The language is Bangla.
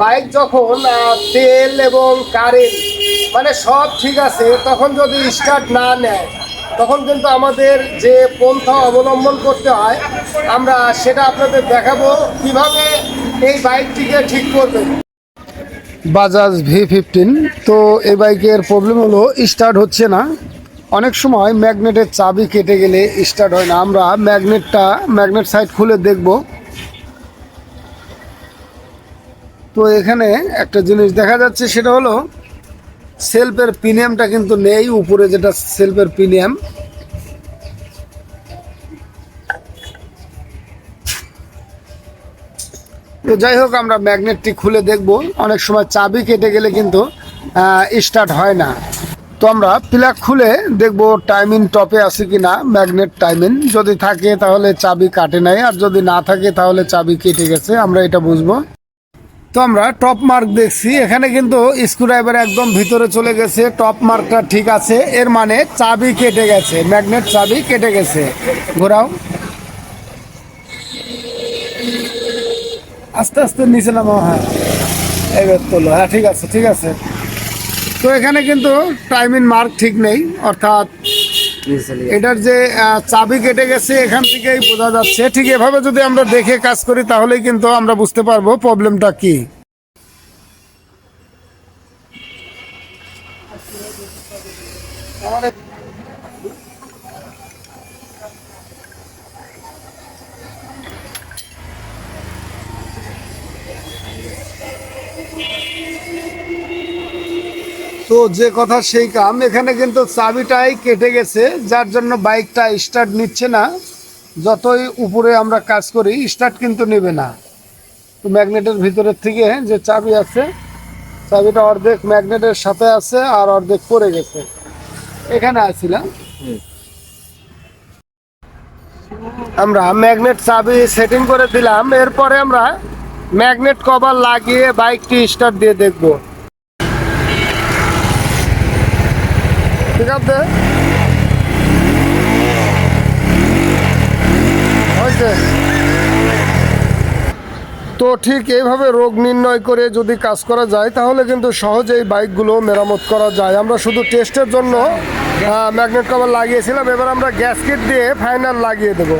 বাইক যখন তেল এবং কারেন্ট মানে সব ঠিক আছে, তখন যদি স্টার্ট না নেয় তখন কিন্তু আমাদের যে পন্থা অবলম্বন করতে হয় আমরা সেটা আপনাদের দেখাবো কিভাবে এই বাইকটিকে ঠিক করবেন। বাজাজ V15, তো এই বাইকের প্রবলেম হলো স্টার্ট হচ্ছে না। অনেক সময় ম্যাগনেটের চাবি কেটে গেলে স্টার্ট হয় না। আমরা ম্যাগনেট সাইড খুলে দেখব। তো এখানে একটা জিনিস দেখা যাচ্ছে, সেটা হলো সেলফের প্রিমিয়ামটা কিন্তু নেই, উপরে যেটা সেলফের প্রিমিয়াম। তো যাই হোক, আমরা ম্যাগনেটটি খুলে দেখব। অনেক সময় চাবি কেটে গেলে কিন্তু স্টার্ট হয় না। তো আমরা প্লাগ খুলে দেখব টাইমিং টপে আছে কিনা। ম্যাগনেট টাইমিং যদি থাকে তাহলে চাবি কাটে নাই, আর যদি না থাকে তাহলে চাবি কেটে গেছে, আমরা এটা বুঝবো। তো আমরা টপ মার্ক দেখছি, এখানে কিন্তু স্ক্রুড্রাইভার একদম ভিতরে চলে গেছে, টপ মার্কটা ঠিক আছে, এর মানে চাবি কেটে গেছে, ম্যাগনেট চাবি কেটে গেছে। ঘোরাও, আস্তে আস্তে নিচে নামো। হ্যাঁ, এবার তোলো। হ্যাঁ, ঠিক আছে ঠিক আছে। তো এখানে কিন্তু টাইমিং মার্ক ঠিক নেই, অর্থাৎ এটার যে চাবি কেটে গেছে এখান থেকেই বোঝা যাচ্ছে। ঠিক এভাবে যদি আমরা দেখে কাজ করি তাহলেই কিন্তু আমরা বুঝতে পারবো প্রবলেমটা কি। তো যে কথা সেই কাম, এখানে কিন্তু চাবিটাই কেটে গেছে, যার জন্য বাইকটা স্টার্ট নিচ্ছে না। যতই উপরে আমরা কাজ করি স্টার্ট কিন্তু নেবে না। তো ম্যাগনেটের ভিতরের থেকে যে চাবি আছে, চাবিটা অর্ধেক ম্যাগনেটের সাথে আছে আর অর্ধেক পড়ে গেছে। এখানে আসছিলাম আমরা, ম্যাগনেট চাবি সেটিং করে দিলাম। এরপরে আমরা ম্যাগনেট কভার লাগিয়ে বাইকটি স্টার্ট দিয়ে দেখব। ঠিক আছে, হয়েছে। তো ঠিক এইভাবে রোগ নির্ণয় করে যদি কাজ করা যায় তাহলে কিন্তু সহজেই বাইকগুলো মেরামত করা যায়। আমরা শুধু টেস্টের জন্য ম্যাগনেট কভার লাগিয়েছিলাম, এবার আমরা গ্যাসকেট দিয়ে ফাইনাল লাগিয়ে দেবো।